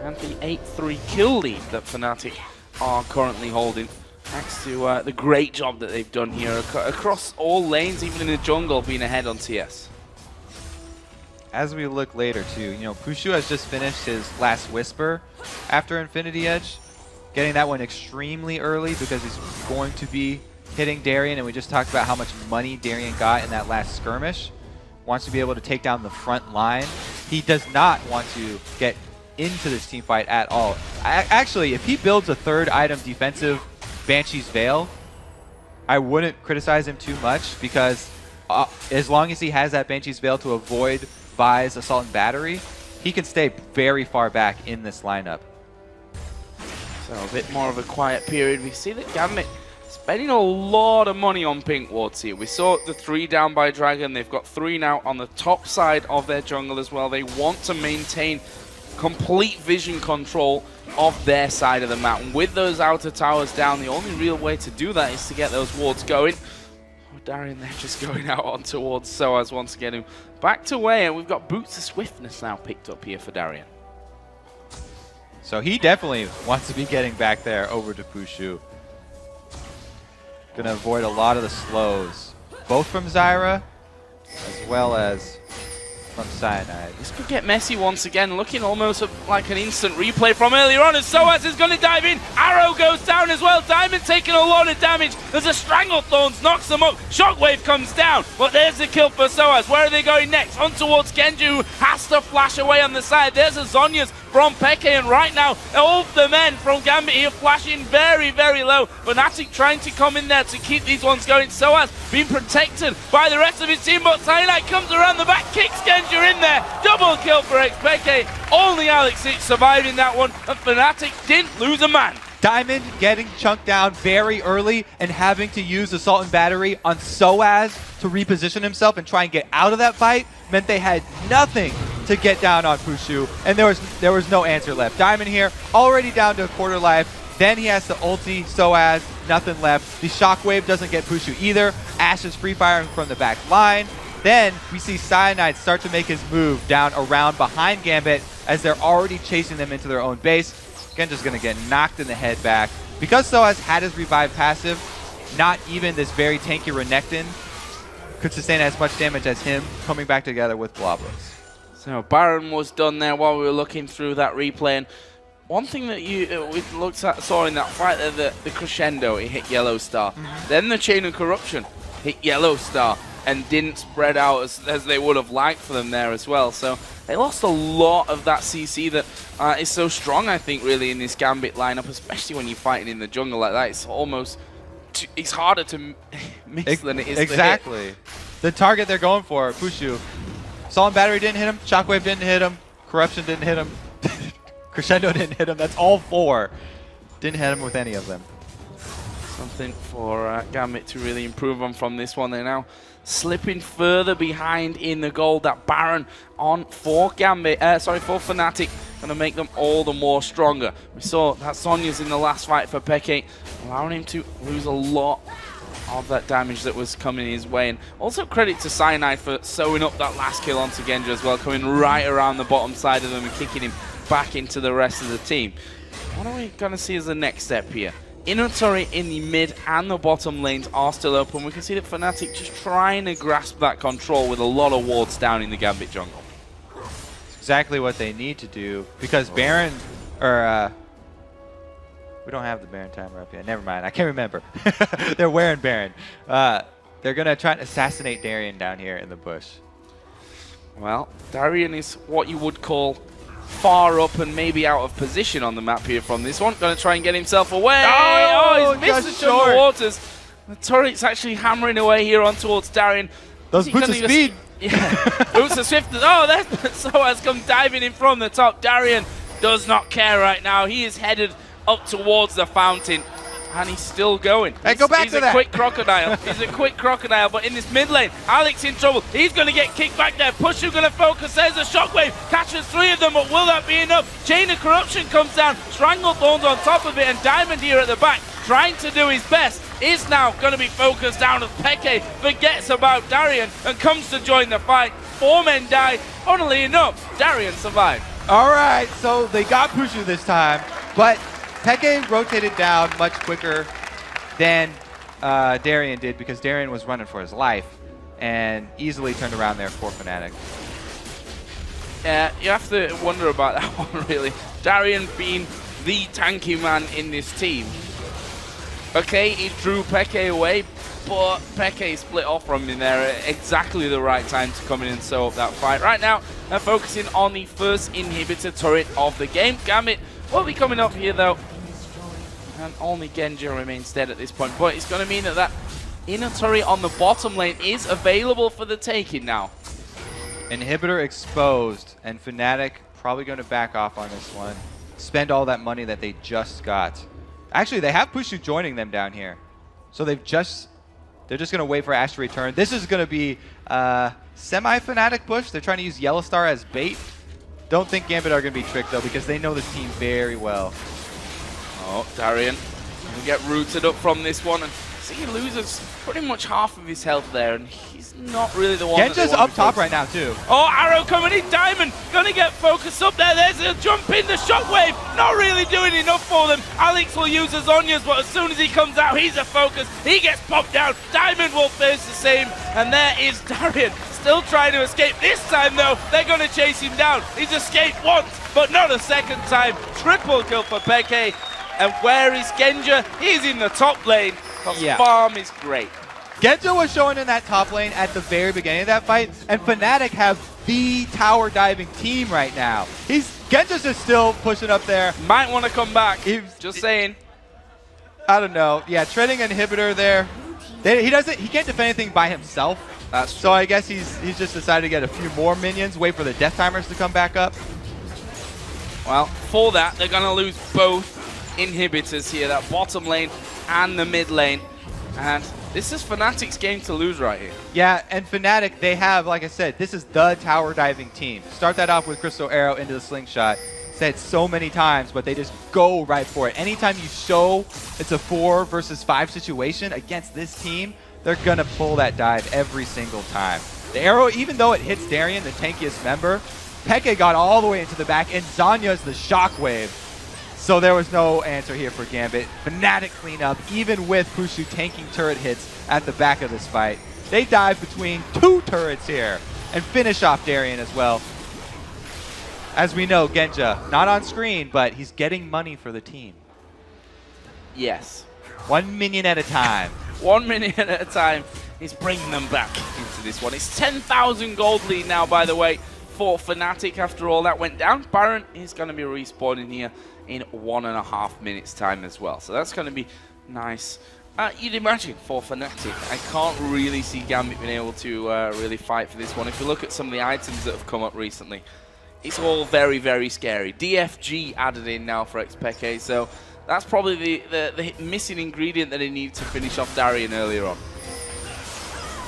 and the 8-3 kill lead that Fnatic are currently holding. Thanks to the great job that they've done here across all lanes, even in the jungle, being ahead on TS. As we look later, too, you know, Pushu has just finished his last Whisper after Infinity Edge, getting that one extremely early because he's going to be hitting Darien, and we just talked about how much money Darien got in that last skirmish. Wants to be able to take down the front line. He does not want to get into this team fight at all. Actually, if he builds a third item defensive Banshee's Veil, I wouldn't criticize him too much, because as long as he has that Banshee's Veil to avoid Vi's Assault and Battery, he can stay very far back in this lineup. So a bit more of a quiet period. We see that Gambit spending a lot of money on pink wards here. We saw the 3 down by Dragon. They've got 3 now on the top side of their jungle as well. They want to maintain complete vision control of their side of the map. And with those outer towers down, the only real way to do that is to get those wards going. Oh, Darien there just going out on towards Soaz once again. Back to Way, and we've got Boots of Swiftness now picked up here for Darien. So he definitely wants to be getting back there over to Pushu. Gonna avoid a lot of the slows, both from Zyra as well as from Cyanide. This could get messy once again, looking almost like an instant replay from earlier on, as Soaz is going to dive in. Arrow goes down as well. Diamond taking a lot of damage. There's a Stranglethorns, knocks them up. Shockwave comes down, but there's the kill for Soaz. Where are they going next? On towards Genju, who has to flash away on the side. There's a Zhonya's from Peke, and right now, all of the men from Gambit here flashing very, very low. Fnatic trying to come in there to keep these ones going. Soaz being protected by the rest of his team, but Cyanide comes around the back, kicks Genja in there. Double kill for xPeke. Only Alex surviving that one, and Fnatic didn't lose a man. Diamond getting chunked down very early and having to use Assault and Battery on Soaz to reposition himself and try and get out of that fight meant they had nothing to get down on Pushu, and there was no answer left. Diamond here already down to a quarter life. Then he has to ulti Soaz, nothing left. The Shockwave doesn't get Pushu either. Ashe is free firing from the back line. Then we see Cyanide start to make his move down around behind Gambit as they're already chasing them into their own base. Genja's gonna get knocked in the head back. Because Soaz had his revive passive, not even this very tanky Renekton could sustain as much damage as him coming back together with Blobros. So Baron was done there while we were looking through that replay. And one thing that we saw in that fight there, the crescendo, it hit Yellow Star. Then the Chain of Corruption hit Yellow Star and didn't spread out as they would have liked for them there as well. So they lost a lot of that CC that is so strong, I think, really, in this Gambit lineup, especially when you're fighting in the jungle like that. It's almost, it's harder to miss than it is exactly. to hit. The target they're going for, Pushu. Assault and Battery didn't hit him, Shockwave didn't hit him, Corruption didn't hit him, Crescendo didn't hit him. That's all four. Didn't hit him with any of them. Something for Gambit to really improve on from this one. They're now slipping further behind in the gold. That Baron on for Gambit, for Fnatic, going to make them all the more stronger. We saw that Sonya's in the last fight for Peke, allowing him to lose a lot of that damage that was coming his way. And also credit to Cyanide for sewing up that last kill onto Genja as well, coming right around the bottom side of them and kicking him back into the rest of the team. What are we going to see as the next step here? Inner turret in the mid and the bottom lanes are still open. We can see that Fnatic just trying to grasp that control with a lot of wards down in the Gambit jungle. It's exactly what they need to do because Baron, or we don't have the Baron timer up yet. Never mind, I can't remember. They're wearing Baron. They're going to try and assassinate Darien down here in the bush. Well, Darien is what you would call far up and maybe out of position on the map here from this one. Going to try and get himself away. Oh, he's missed the jungle waters. The turret's actually hammering away here on towards Darien. Those boots of speed. Yeah, boots of swift. Oh, there's Soaz come diving in from the top. Darien does not care right now. He is headed up towards the fountain. And he's still going. Hey, go back to that. He's a quick crocodile. He's a quick crocodile, but in this mid lane, Alex in trouble. He's going to get kicked back there. Pushu going to focus. There's a shockwave. Catches three of them, but will that be enough? Chain of Corruption comes down. Stranglethorns on top of it, and Diamond here at the back, trying to do his best, is now going to be focused down as Peke forgets about Darien and comes to join the fight. 4 men die. Funnily enough, Darien survived. All right, so they got Pushu this time, but Peke rotated down much quicker than Darien did because Darien was running for his life and easily turned around there for Fnatic. Yeah, you have to wonder about that one, really. Darien being the tanky man in this team. Okay, he drew Peke away, but Peke split off from him there at exactly the right time to come in and sew up that fight. Right now, they're focusing on the first inhibitor turret of the game. Gambit will be coming up here, though. And only Genja remains dead at this point. But it's going to mean that that inner turret on the bottom lane is available for the taking now. Inhibitor exposed, and Fnatic probably going to back off on this one. Spend all that money that they just got. Actually, they have Pushu joining them down here. So they're just going to wait for Ashe to return. This is going to be semi-Fnatic push. They're trying to use Yellow Star as bait. Don't think Gambit are going to be tricked, though, because they know this team very well. Oh, Darien will get rooted up from this one, and see, he loses pretty much half of his health there, and he's not really the one. Genja's up top right now, too. Oh, arrow coming in, Diamond gonna get focused up there. There's a jump in, the shockwave, not really doing enough for them. Alex will use his Onyas, but as soon as he comes out, he's a focus. He gets popped down. Diamond will face the same, and there is Darien. Still trying to escape. This time, though, they're going to chase him down. He's escaped once, but not a second time. Triple kill for Peke. And where is Genja? He's in the top lane. Because farm is great. Genja was showing in that top lane at the very beginning of that fight, and Fnatic have the tower diving team right now. Genja's just still pushing up there. Might want to come back. Just saying. I don't know. Yeah, treading inhibitor there. He can't defend anything by himself. That's true. So I guess he's just decided to get a few more minions, wait for the death timers to come back up. Well, for that, they're going to lose both inhibitors here, that bottom lane and the mid lane. And this is Fnatic's game to lose right here. Yeah, and Fnatic, they have, like I said, this is the tower diving team. Start that off with Crystal Arrow into the slingshot. Said so many times, but they just go right for it. Anytime you show it's a 4 versus 5 situation against this team, they're going to pull that dive every single time. The arrow, even though it hits Darien, the tankiest member, xPeke got all the way into the back, and Zhonya's the shockwave. So there was no answer here for Gambit. Fnatic cleanup, even with Pushu tanking turret hits at the back of this fight. They dive between 2 turrets here and finish off Darien as well. As we know, Genja, not on screen, but he's getting money for the team. Yes. 1 minion at a time. 1 minute at a time. He's bringing them back into this one. It's 10,000 gold lead now, by the way, for Fnatic after all that went down. Baron is going to be respawning here in 1.5 minutes time as well. So that's going to be nice. You'd imagine for Fnatic, I can't really see Gambit being able to really fight for this one. If you look at some of the items that have come up recently, it's all very, very scary. DFG added in now for xPeke, so that's probably the missing ingredient that he needed to finish off Darien earlier on.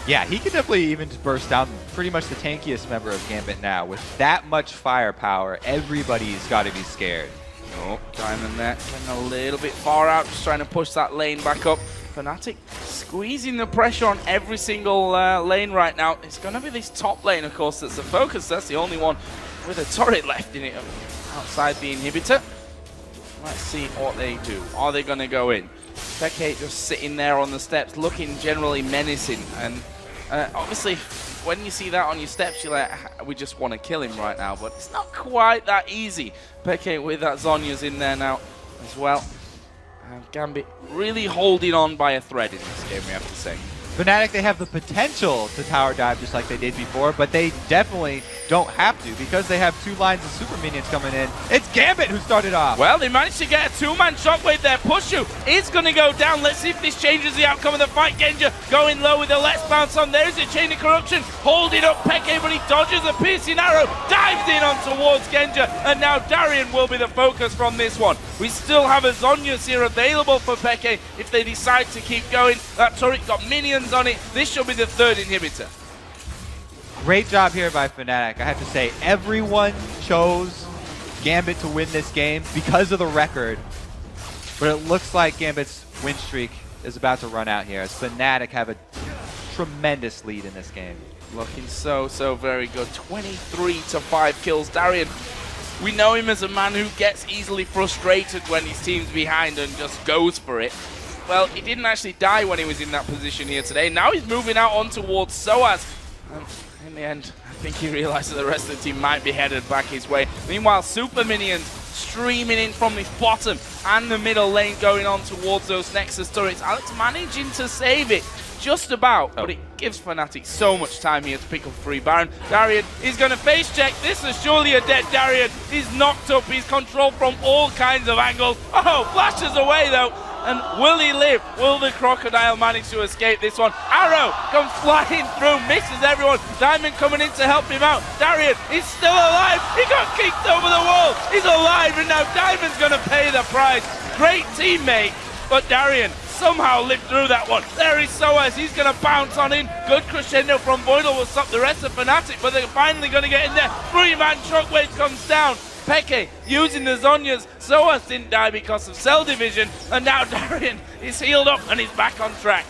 Yeah, he could definitely even just burst down pretty much the tankiest member of Gambit now. With that much firepower, everybody's got to be scared. Oh, Diamond there, getting a little bit far out, just trying to push that lane back up. Fnatic squeezing the pressure on every single lane right now. It's going to be this top lane, of course, that's the focus. That's the only one with a turret left in it outside the inhibitor. Let's see what they do. Are they going to go in? xPeke just sitting there on the steps, looking generally menacing. And obviously, when you see that on your steps, you're like, we just want to kill him right now. But it's not quite that easy. xPeke with that Zhonya's in there now as well. And Gambit really holding on by a thread in this game, we have to say. Fnatic, they have the potential to tower dive just like they did before, but they definitely don't have to because they have 2 lines of super minions coming in. It's Gambit who started off. Well, they managed to get a 2-man shockwave there. Pushu is going to go down. Let's see if this changes the outcome of the fight. Genja going low with a Let's Bounce on. There's a Chain of Corruption holding up xPeke, but he dodges a piercing arrow, dives in on towards Genja, and now Darien will be the focus from this one. We still have a Zhonya's here available for xPeke if they decide to keep going. That turret got minions on it. This should be the 3rd inhibitor. Great job here by Fnatic. I have to say, everyone chose Gambit to win this game because of the record. But it looks like Gambit's win streak is about to run out here as Fnatic have a tremendous lead in this game. Looking so very good. 23-5 kills. Darien, we know him as a man who gets easily frustrated when his team's behind and just goes for it. Well, he didn't actually die when he was in that position here today. Now he's moving out on towards Soaz. In the end, I think he realizes the rest of the team might be headed back his way. Meanwhile, super minions streaming in from the bottom and the middle lane going on towards those Nexus turrets. Alex managing to save it just about, but it gives Fnatic so much time here to pick up free Baron. Darien is going to face check. This is surely a dead Darien. He's knocked up. He's controlled from all kinds of angles. Oh, flashes away though. And will he live? Will the Crocodile manage to escape this one? Arrow comes flying through, misses everyone. Diamond coming in to help him out. Darien is still alive. He got kicked over the wall. He's alive, and now Diamond's going to pay the price. Great teammate, but Darien somehow lived through that one. There is Soaz. He's going to bounce on in. Good crescendo from Voidal will stop the rest of Fnatic, but they're finally going to get in there. 3-man shockwave comes down. xPeke using the Zhonya's. Soaz didn't die because of cell division, and now Darien is healed up and he's back on track.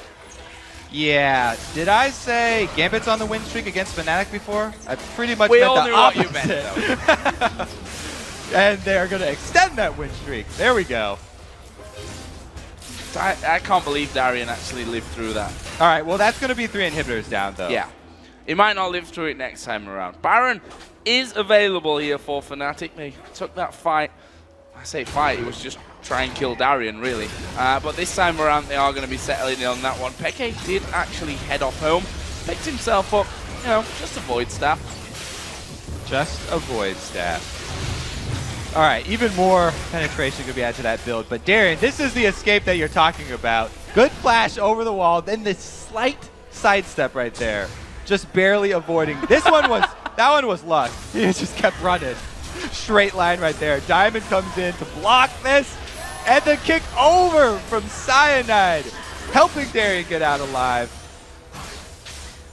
Yeah, did I say Gambit's on the win streak against Fnatic before? I pretty much We meant all the knew what opposite. you meant, though. And they're going to extend that win streak. There we go. I can't believe Darien actually lived through that. All right, well, that's going to be 3 inhibitors down, though. Yeah. He might not live through it next time around. Baron is available here for Fnatic. They took that fight I say fight, it was just try and kill Darien, really. But this time around, they are going to be settling in on that one. Peke did actually head off home, picked himself up, you know, just avoid staff. Just avoid staff. All right, even more penetration could be added to that build. But Darien, this is the escape that you're talking about. Good flash over the wall, then this slight sidestep right there. Just barely avoiding. This one was, that one was luck. He just kept running. Straight line right there. Diamond comes in to block this. And the kick over from Cyanide. Helping Darien get out alive.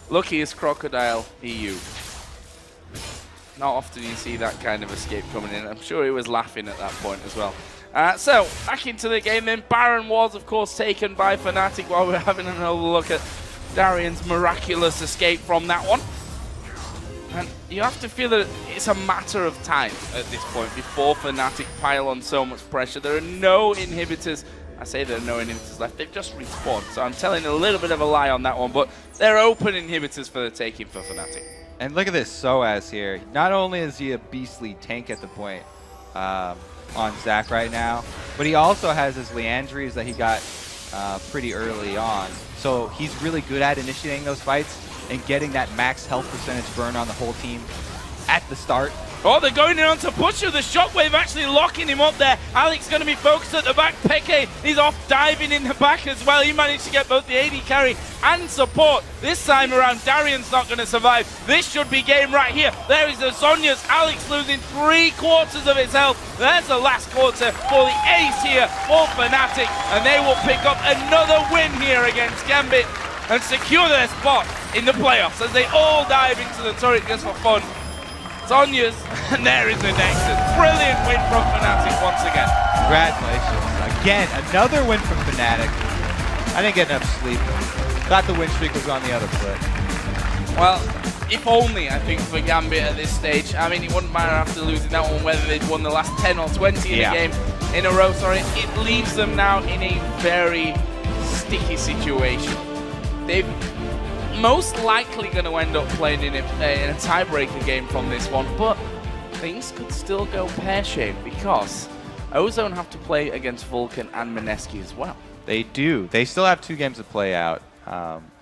Luckiest Crocodile EU. Not often you see that kind of escape coming in. I'm sure he was laughing at that point as well. So, back into the game then. Baron was, of course, taken by Fnatic while we're having another look at Darien's miraculous escape from that one. And you have to feel that it's a matter of time at this point before Fnatic pile on so much pressure. There are no inhibitors. I say there are no inhibitors left. They've just respawned. So I'm telling a little bit of a lie on that one, but they're open inhibitors for the taking for Fnatic. And look at this Soaz here. Not only is he a beastly tank at the point on Zach right now, but he also has his Leandries that he got pretty early on. So he's really good at initiating those fights and getting that max health percentage burn on the whole team at the start. Oh, they're going in on to push you. The shockwave actually locking him up there. Alex going to be focused at the back. Peke, he's off diving in the back as well. He managed to get both the AD carry and support. This time around, Darien's not going to survive. This should be game right here. There is the Zhonya's. Alex losing 3/4 of his health. There's the last quarter for the ace here for Fnatic. And they will pick up another win here against Gambit and secure their spot in the playoffs as they all dive into the turret just for fun. Zhonya's, and there is the Nexus. Brilliant win from Fnatic once again. Congratulations. Again, another win from Fnatic. I didn't get enough sleep. Thought the win streak was on the other foot. Well, if only, I think, for Gambit at this stage. I mean, it wouldn't matter after losing that one whether they'd won the last 10 or 20 in a game in a row. Sorry, it leaves them now in a very sticky situation. They've most likely going to end up playing in a tiebreaker game from this one, but things could still go pear-shaped because Ozone have to play against Vulcan and Mineski as well. They do. They still have 2 games to play out.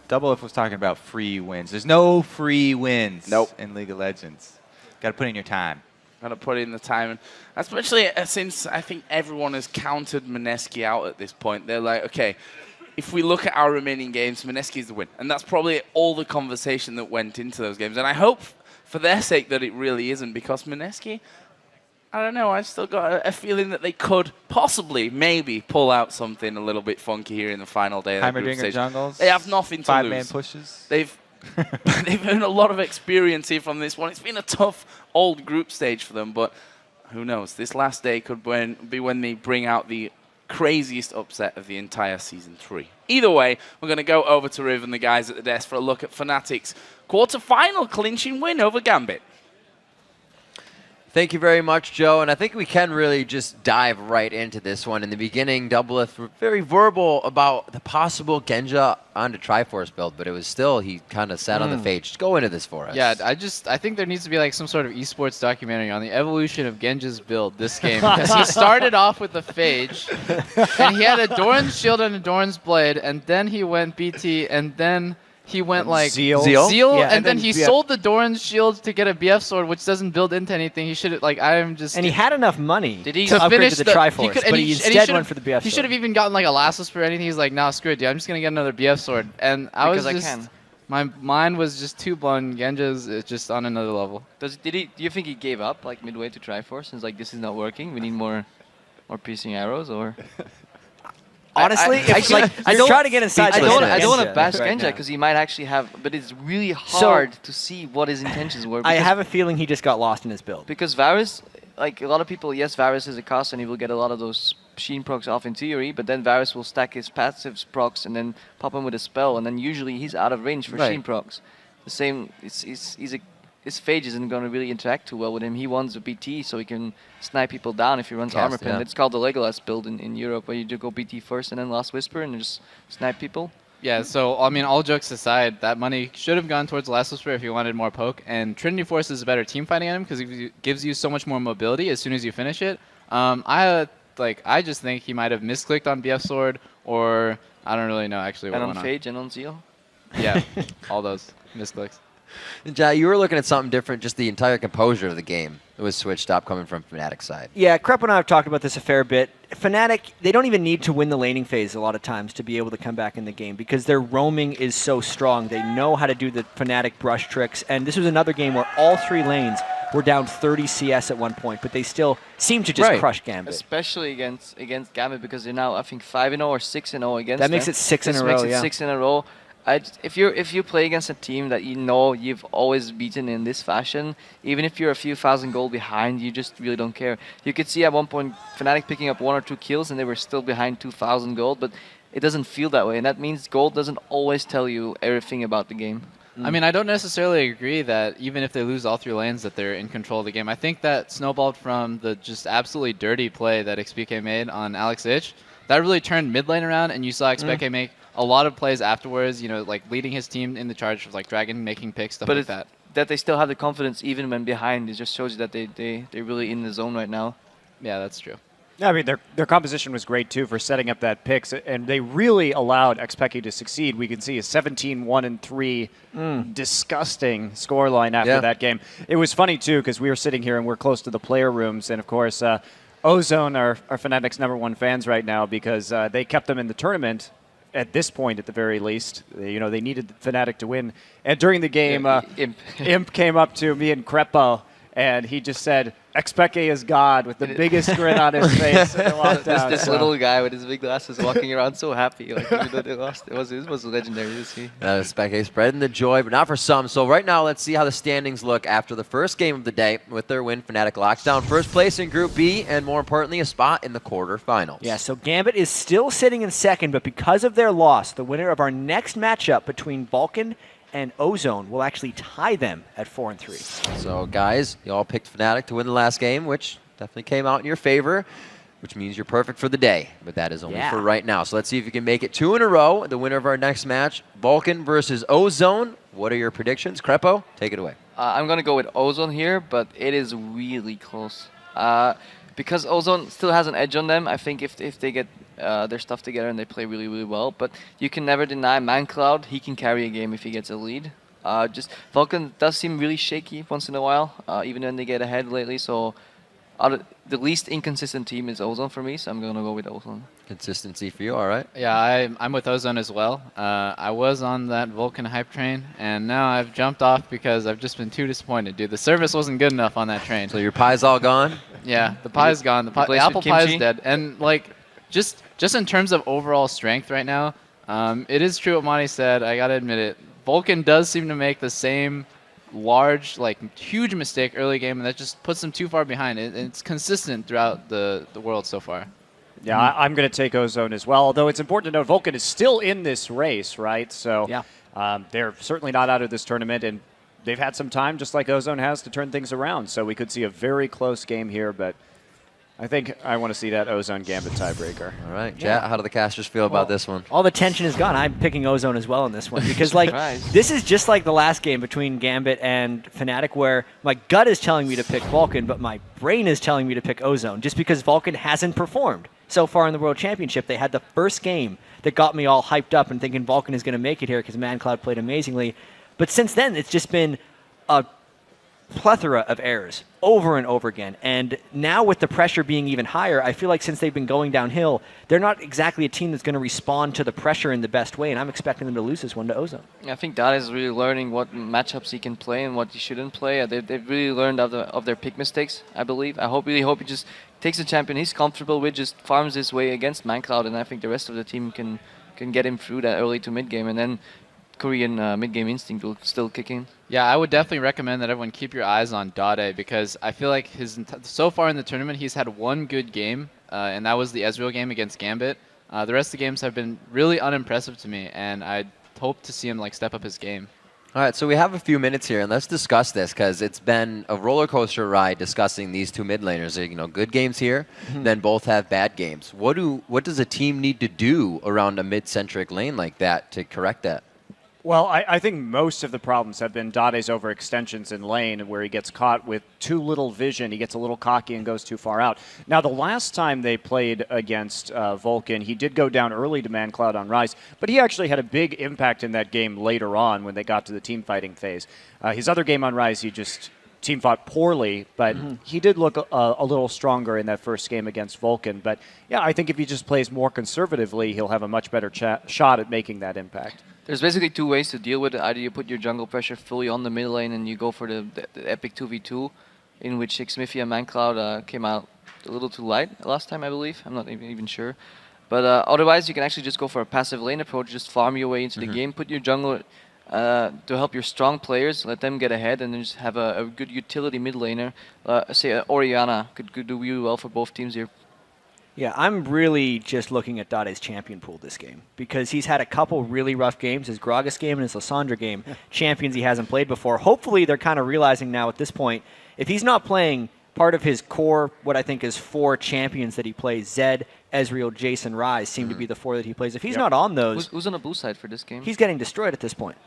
Double F was talking about free wins. There's no free wins in League of Legends. Got to put in your time. Got to put in the time, and especially since I think everyone has counted Mineski out at this point. They're like, okay, if we look at our remaining games, Mineski is the win. And that's probably all the conversation that went into those games. And I hope for their sake that it really isn't, because Mineski, I don't know, I've still got a feeling that they could possibly, maybe, pull out something a little bit funky here in the final day of the group stage. Jungles. They have nothing to lose. 5-man pushes. They've earned a lot of experience here from this one. It's been a tough old group stage for them, but who knows? This last day could be when they bring out the craziest upset of the entire Season 3. Either way, we're going to go over to Riv and the guys at the desk for a look at Fnatic's quarter-final clinching win over Gambit. Thank you very much, Joe. And I think we can really just dive right into this one. In the beginning, Doubleth were very verbal about the possible Genja onto Triforce build, but it was still, he kind of sat on the fage. Just go into this for us. Yeah, I think there needs to be like some sort of esports documentary on the evolution of Genja's build this game. Because he started off with a phage, and he had a Doran's shield and a Doran's blade, and then he went BT, and then he went like Zeal, yeah, and then he sold the Doran's shield to get a BF sword, which doesn't build into anything. He should have And he had enough money to upgrade finish to the Triforce, but he instead went for the BF sword. He should have even gotten like a Last Whisper or anything. He's like, nah, screw it, dude. I'm just gonna get another BF sword. And I was just, my mind was just too blown. Genja's is just on another level. Do you think he gave up like midway to Triforce and like this is not working? We need more piercing arrows, or? Honestly, I don't try to get inside. I don't want to bash Genja because he might actually have, but it's really hard to see what his intentions were. I have a feeling he just got lost in his build. Because Varus, like a lot of people, yes, Varus is a cost and he will get a lot of those Sheen procs off in theory, but then Varus will stack his passives procs and then pop him with a spell, and then usually he's out of range for Sheen procs. The same, his phage isn't going to really interact too well with him. He wants a BT so he can snipe people down if he runs armor pin. It's called the Legolas build in Europe, where you do go BT first and then Last Whisper and just snipe people. Yeah, so, I mean, all jokes aside, that money should have gone towards Last Whisper if you wanted more poke, and Trinity Force is a better team fighting item because it gives you so much more mobility as soon as you finish it. I just think he might have misclicked on BF Sword, or I don't really know actually what And went on on. Phage and on Zeal. Yeah, all those misclicks. Ja, you were looking at something different, just the entire composure of the game. It was switched up coming from Fnatic's side. Yeah, Krepp and I have talked about this a fair bit. Fnatic, they don't even need to win the laning phase a lot of times to be able to come back in the game because their roaming is so strong. They know how to do the Fnatic brush tricks, and this was another game where all 3 lanes were down 30 CS at one point, but they still seem to just crush Gambit. Especially against Gambit because they're now, I think, 5-0 or 6-0 against That makes them. it 6 in a row, This makes yeah. it 6 in a row. If you play against a team that you know you've always beaten in this fashion, even if you're a few thousand gold behind, you just really don't care. You could see at one point Fnatic picking up 1 or 2 kills and they were still behind 2,000 gold, but it doesn't feel that way, and that means gold doesn't always tell you everything about the game. I mean, I don't necessarily agree that even if they lose all 3 lanes that they're in control of the game. I think that snowballed from the just absolutely dirty play that xPeke made on Alex Ich. That really turned mid lane around, and you saw xPeke make a lot of plays afterwards, you know, like leading his team in the charge of like Dragon, making picks, stuff like that. That they still have the confidence even when behind, it just shows you that they're really in the zone right now. Yeah, that's true. Yeah, I mean, their composition was great, too, for setting up that picks, and they really allowed xPeke to succeed. We can see a 17-1-3 disgusting scoreline after that game. It was funny, too, because we were sitting here and we're close to the player rooms, and, of course, Ozone are Fnatic's #1 fans right now because they kept them in the tournament at this point, at the very least. You know, they needed Fnatic to win. And during the game, Imp came up to me and Krepo, and he just said, xPeke is God, with the biggest grin on his face. And walked out, this little guy with his big glasses walking around so happy, like even though they lost. It was legendary to see. xPeke spreading the joy, but not for some. So right now, let's see how the standings look after the first game of the day. With their win, Fnatic locks down first place in Group B, and more importantly, a spot in the quarterfinals. Yeah, so Gambit is still sitting in second, but because of their loss, the winner of our next matchup between Vulcan and Ozone will actually tie them at 4-3. So guys, you all picked Fnatic to win the last game, which definitely came out in your favor, which means you're perfect for the day. But that is only for right now. So let's see if you can make it 2 in a row. The winner of our next match, Vulcan versus Ozone. What are your predictions? Krepo, take it away. I'm going to go with Ozone here, but it is really close. Because Ozone still has an edge on them, I think if they get their stuff together and they play really, really well. But you can never deny ManCloud. He can carry a game if he gets a lead. Just Vulcan does seem really shaky once in a while, even when they get ahead lately. So the least inconsistent team is Ozone for me, so I'm going to go with Ozone. Consistency for you, all right? Yeah, I'm with Ozone as well. I was on that Vulcan hype train, and now I've jumped off because I've just been too disappointed, dude. The service wasn't good enough on that train. So your pie's all gone? Yeah, the pie's gone. The apple pie is dead. And like, just in terms of overall strength right now, it is true what Monty said. I gotta admit it. Vulcan does seem to make the same large, like huge mistake early game, and that just puts them too far behind. It's consistent throughout the world so far. Yeah, I'm going to take Ozone as well, although it's important to note Vulcan is still in this race, right? So they're certainly not out of this tournament, and they've had some time, just like Ozone has, to turn things around. So we could see a very close game here, but I think I want to see that Ozone Gambit tiebreaker. All right, Chat, how do the casters feel about this one? All the tension is gone. I'm picking Ozone as well in this one because, like, this is just like the last game between Gambit and Fnatic, where my gut is telling me to pick Vulcan, but my brain is telling me to pick Ozone, just because Vulcan hasn't performed so far in the World Championship. They had the first game that got me all hyped up and thinking Vulcan is going to make it here because ManCloud played amazingly. But since then, it's just been a plethora of errors over and over again. And now with the pressure being even higher, I feel like since they've been going downhill, they're not exactly a team that's going to respond to the pressure in the best way, and I'm expecting them to lose this one to Ozone. I think Dada is really learning what matchups he can play and what he shouldn't play. They've really learned of their pick mistakes, I believe. I really hope he just takes a champion he's comfortable with, just farms his way against ManCloud, and I think the rest of the team can get him through that early to mid game, and then Korean mid-game instinct will still kick in. Yeah, I would definitely recommend that everyone keep your eyes on Dade, because I feel like so far in the tournament he's had one good game, and that was the Ezreal game against Gambit. The rest of the games have been really unimpressive to me, and I hope to see him like step up his game. All right, so we have a few minutes here, and let's discuss this because it's been a roller coaster ride discussing these two mid laners. You know, good games here, then both have bad games. What does a team need to do around a mid-centric lane like that to correct that? Well, I think most of the problems have been Dade's overextensions in lane, where he gets caught with too little vision. He gets a little cocky and goes too far out. Now, the last time they played against Vulcan, he did go down early to Man Cloud on Ryze, but he actually had a big impact in that game later on when they got to the team fighting phase. His other game on Ryze, he just team fought poorly, but he did look a little stronger in that first game against Vulcan. But yeah, I think if he just plays more conservatively, he'll have a much better shot at making that impact. There's basically two ways to deal with it. Either you put your jungle pressure fully on the mid lane and you go for the epic 2v2, in which xPeke and ManCloud came out a little too light last time, I believe. I'm not even sure. But otherwise, you can actually just go for a passive lane approach, just farm your way into the game, put your jungle to help your strong players, let them get ahead, and then just have a good utility mid laner. Say Orianna could do really well for both teams here. Yeah, I'm really just looking at Dade's champion pool this game because he's had a couple really rough games, his Gragas game and his Lissandra game, champions he hasn't played before. Hopefully they're kind of realizing now at this point, if he's not playing part of his core, what I think is 4 champions that he plays, Zed, Ezreal, Jason, Ryze seem to be the 4 that he plays. If he's not on those... Who's on the blue side for this game? He's getting destroyed at this point.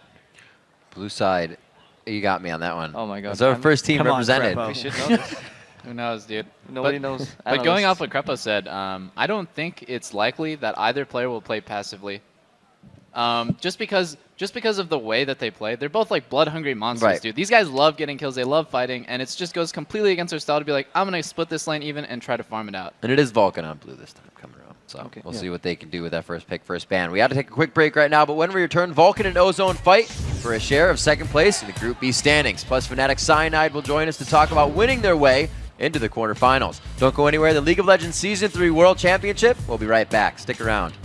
Blue side, you got me on that one. Oh my god. It's our first team represented. We should know this. Who knows, dude? Nobody knows. But going off what Krepo said, I don't think it's likely that either player will play passively. Just because of the way that they play. They're both like blood-hungry monsters, dude. These guys love getting kills. They love fighting, and it just goes completely against their style to be like, I'm going to split this lane even and try to farm it out. And it is Vulcan on blue this time coming around. So we'll see what they can do with that first pick, first ban. We have to take a quick break right now, but when we return, Vulcan and Ozone fight for a share of second place in the Group B standings. Plus, Fnatic Cyanide will join us to talk about winning their way into the quarterfinals. Don't go anywhere. The League of Legends Season 3 World Championship. We'll be right back. Stick around.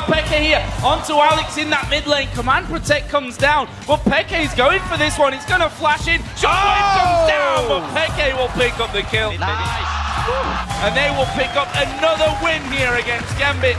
Peke here onto Alex in that mid lane. Command Protect comes down, but Peke's going for this one. He's going to flash in. Shockwave comes down, but Peke will pick up the kill. Nice. And they will pick up another win here against Gambit.